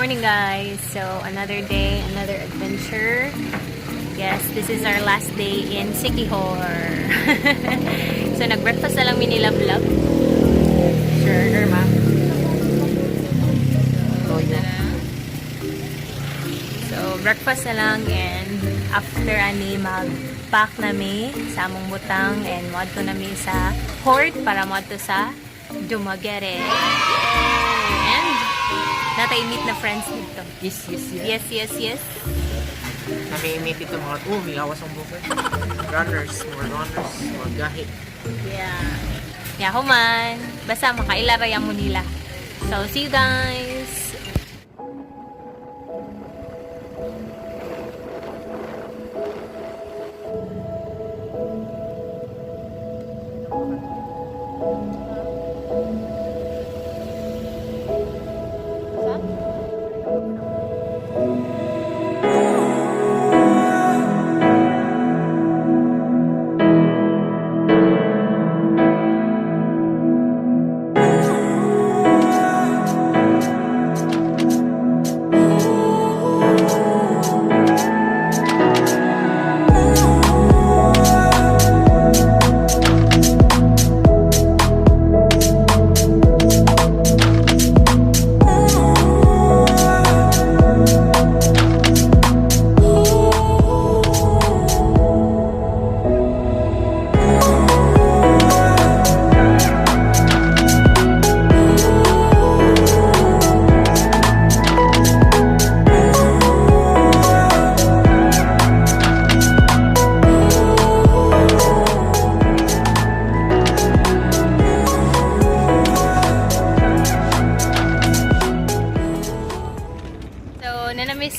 morning, guys. So, another day, another adventure. Yes, this is our last day in Siquijor. So, nag-breakfast na lang mi ni Love Love. Sure, ma. So, breakfast na lang and after ani mag-pack nami sa among butang and moadto nami sa port para moadto sa Dumaguete. And natay-meet na friends dito. Yes. Nami-meet ito mga may awas ang buko. Runners, mga gahi. Yeah, human. Basta makailaraya mo nila. So, see you guys!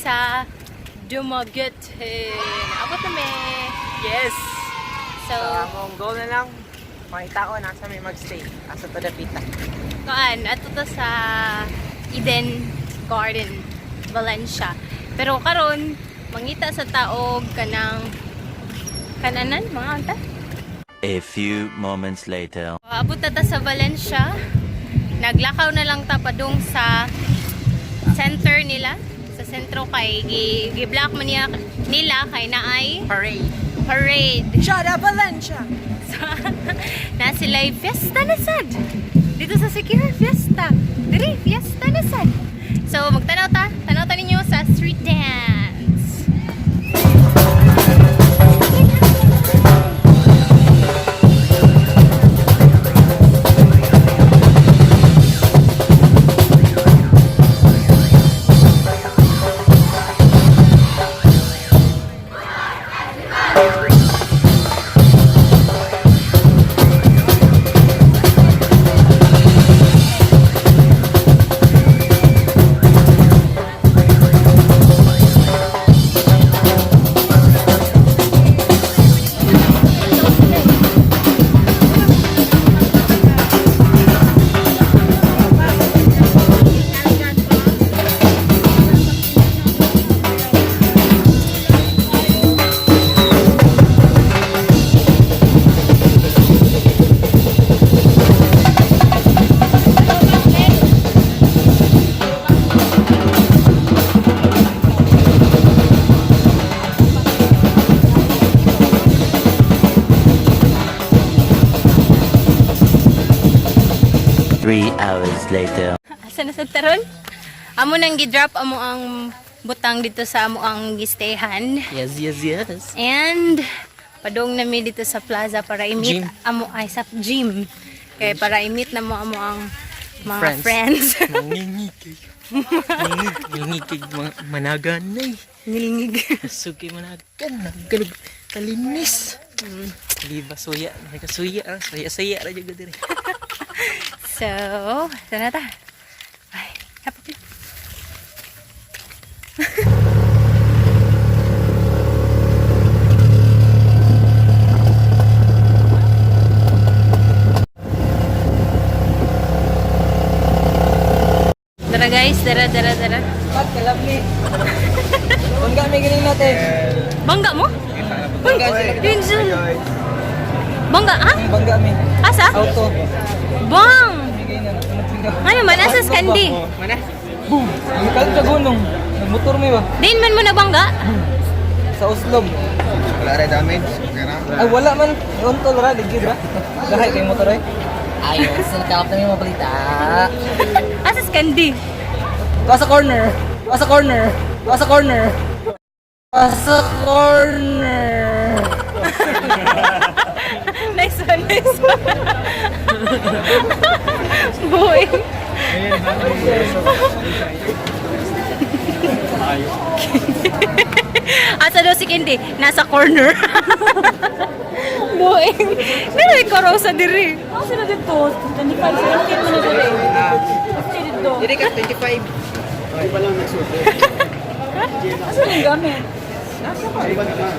Sa Dumaguete. Abot na may. Yes! So, Ang goal na lang, makita ko nasa may magstay. Asa to dapita. ato to sa Eden Garden, Valencia. Pero karon mangita sa taog kanang kananan, mga anta. A few moments later. Abot na ta sa Valencia. Naglakaw na lang ta padung sa center nila. Sa sentro kay gi-block man nila kay naay parade. Shut up, Valencia! So, na sila'y fiesta na sad. Dito sa Siquijor, fiesta. Diri, fiesta na sad. So, magtanaw ta. Tanaw ta ninyo sa street dance. Hours later. Asa na sa taron? Amo nang gi-drop amo ang butang dito sa amo ang gistayhan. Yes. And padong nami dito sa plaza para i-meet Gym. amo ay sa gym. Kaya para i-meet na mo amo ang mga friends. Nangingig managan na eh. Nilingig. Suki managan, naggalog kalinis. Liba suya, nakasuya, saya ra jud diri. So, sana ta. Ay, hapok na. Dara guys, dara. Pat, kalabli. Bangga may galing natin. Bangga mo? Uy, yun dyan. Bangga, ha? Bangga may. Asa? Auto. Bang! Ano man, asas kandi? Mana? Boom! Nagkal ka gunong. Nagmotor mo ba? Din man mo na bangga? Sa Uslom. Wala rin damage. Okay na. Ay, wala man. Iontol ra, ligid ra. Gahay kay motor ay. Ayos, sinakap na yung mabalita. Asas kandi. Tuwa sa corner. Tuwa sa corner. Tuwa sa corner. Tuwa sa corner. Nice one, nice one. Boy. Asa daw si Kendi? Nasa corner. Boy. Pero ikaw raw sa diri. Ako sila dito. 25 sila. Kaya mo na diri. Dito. Dili ka 25. Asa yung gamit?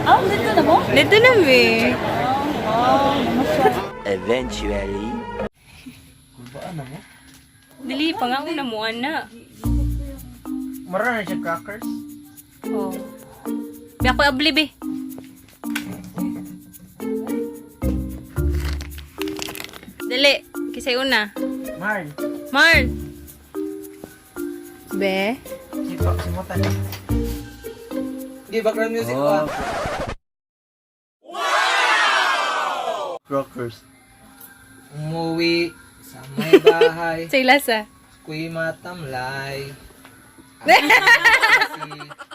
Ah, dito na mo? Dito na, be. Eventually. Dili pa nga una mo, ana. Mara na siya crackers. Oh. Biya ko abli, be. Dali. Kisay una. Marl. Marl. Be. Sito, simutan. Di background music ko. Rockers. Umuwi sa may bahay. Sa ilasa. Kuy matamlay.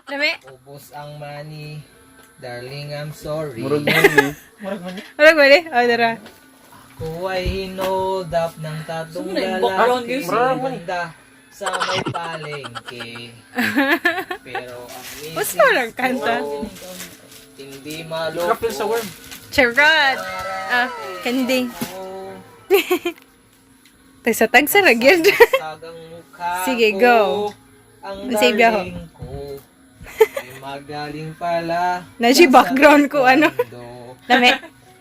Dami. Ubos ang money. Darling, I'm sorry. Murag mo ni. Wala ko, eh. Oh, dara. Ako ay hinold up ng tatong lalaki banda sa may palengke. Pero ang Basta mo lang kanta. hindi maloko. sa worm. Charot. Ah, kandi. ko. Tag sa lagyan. Sagang mukha Sige, ko, go. Ang Save ako. darling ko. Ay magaling pala. Nasi sa background ko, ano? mundo. Dami.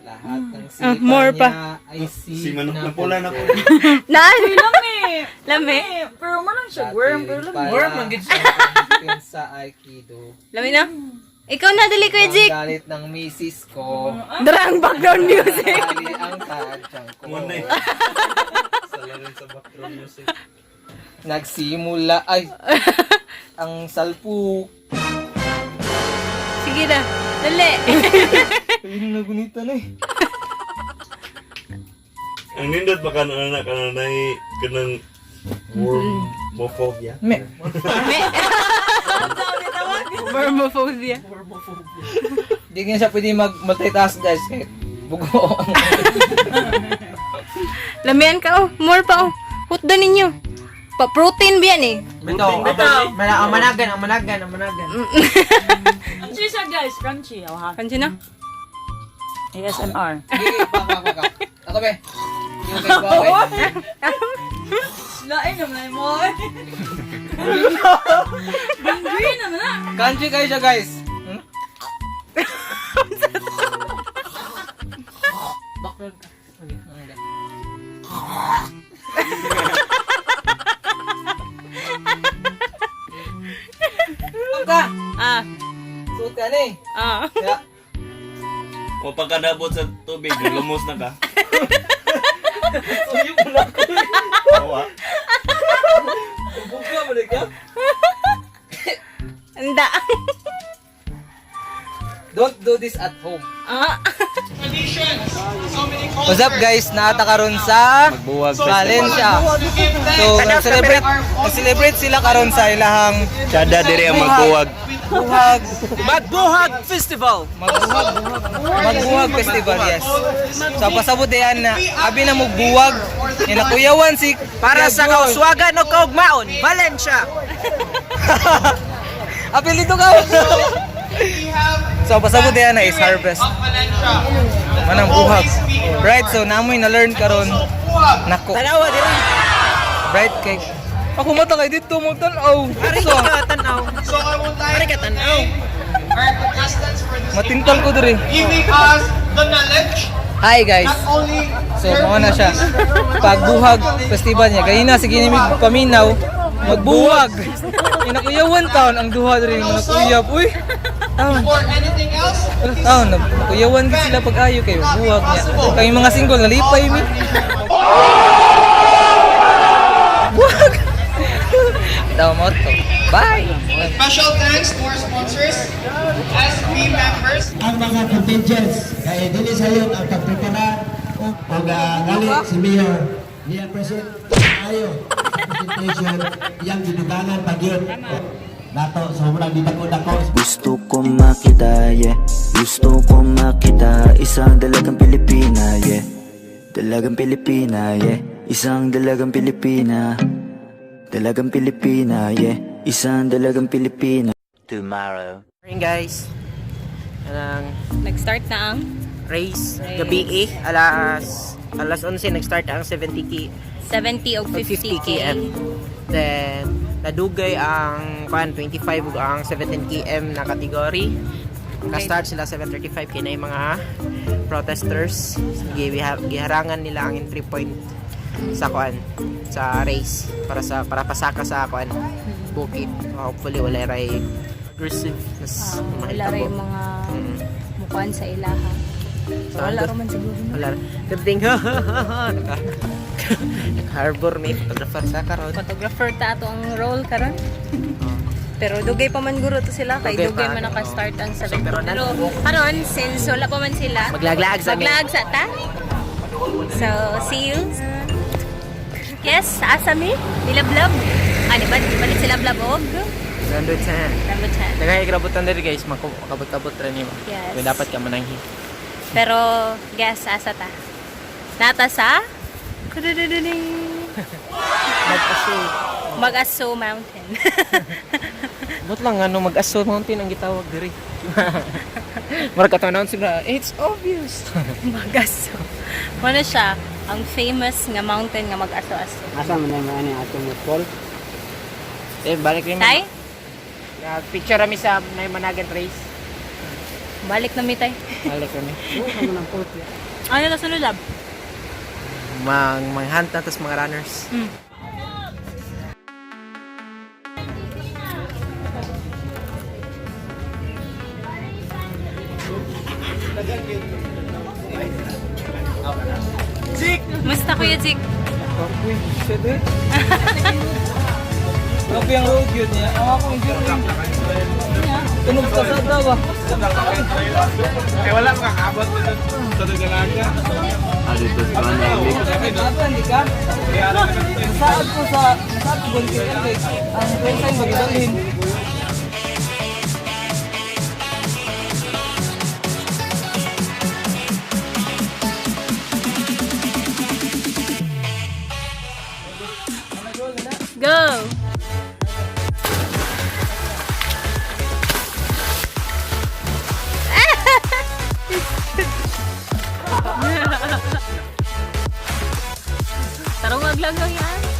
Lahat ng sipa more pa. niya ay Si manok na pula na po. Naan? Lami. Pero man lang siya, Worm ang sa Aikido. Lami na. Ikaw na, dali ko, Ang Jik. galit ng misis ko. Dara ang background music. Kali ang tadyang ko. Muna eh. Sala rin sa background music. Nagsimula ay ang salpuk. Sige na. Dali. Ayun na gunita na eh. Ang nindot ba ka na kanang wormophobia? Me. Vermophobia. Hindi nga siya pwede multitask guys kahit bugo. Lamian ka, oh. More pa, oh. Hutda ninyo. Pa-protein ba yan, eh. Bitaw. Ang managan. Crunchy siya guys, crunchy. Oh, ha. Kansi na? ASMR. Sige, pa. Ako be. Yung kay Baway. Lain naman mo. Green naman na. Country kayo siya guys. Background ka. Ka! Ah. Suot ka na eh. Ah. Kaya, O pagkadabot sa tubig, lumos na ka. suyo ko na ko. Awa. Buka mo na ka. Anda. Don't do this at home. Ah. What's up guys? Naata karon sa Valencia. So, nag-celebrate sila karon sa ilahang Kada diri ang magbuwag. Magbuhag Festival, yes. So, pasabot yan na abi na magbuwag. Nakuyawan si para sa kauswagan o kaugmaon, Valencia. Apelyido ka. So, pasabot yan na is harvest. Manang buhag. Right, so namoy na learn karon nako. Tanawa diri. Bright cake. Ako mata kay dito mo tanaw. So, Ari ka tanaw. Our contestants for this matintal ko diri. evening has the knowledge Hi guys. not only So, mao na siya. Pagbuhag festival niya. Kaya na sige nimig paminaw. Magbuwag. Inakuyawan taon ang duha diri nakuyab. Uy. Taon. for anything else. Taon nakuyawan gid sila pag-ayo kay buwag niya. Kay mga single nalipay mi. Buwag. Daw mo to. Bye! Special thanks to our sponsors, SB members. Ang mga contingents kay dili sayon ang pagprepara o ngali si Mayor niya present ayo presentation yang gidugangan pagyud nato sobrang didako-dako. Gusto ko makita, yeah. Gusto ko makita isang dalagang Pilipina, yeah. Dalagang Pilipina, yeah. Isang dalagang Pilipina. Dalagang Pilipina, yeah. Isang dalagang Pilipina. Tomorrow. Morning guys. Anong Nag-start na ang race gabi alas 11 nag-start ang 70 70 o 50 km. Then nadugay ang 25 ug ang 17 km na category. Ka-start sila 7:35 kay na yung mga protesters. Giharangan nila ang entry point sa sa race para pasaka sa bukid. Hopefully wala ray aggressive wala rin yung mga mukhaan sa ilaha. So, wala rin man siguro. Wala. Kading nag-harbor may photographer sa karon. Photographer ta ato ang role karon. Pero dugay pa man guro to sila kay Dugay dugay pa, man naka-start ang 7. pero Pero karon since wala pa man sila, Maglaglag sa amin. maglag sa ta. So, see you. Yes, asa mi? Nilablab. Ani ba? Balik sila blab og. Nandun sa Rambutan. nagkakagrabutan diri guys, makabot-abot rin mo. Yes. Kaya dapat ka mananghi. Pero guess asa ta? Nata sa Mag-Aso Mountain. Bot lang ano mag-Aso Mountain ang gitawag diri. Marka tanan sila, it's obvious. Mag-Aso. Ano siya? Ang famous nga mountain nga Mag-Aso-Aso. Asa man ang ani atong fall? Balik rin. Tay? Picture kami sa Managan race. Balik na mi tay. Balik kami. Ano na sunod lab? Hunt na tas mga runners. Musta kuya Jik? Grabe ang road yun niya. Ako yung tunog ka sa dawa. Wala makakabot sa dalaga. Hindi ka? Nasaad ko sa volunteer guys. Ang first time magidalhin. Go! Tarong aglangaw yan.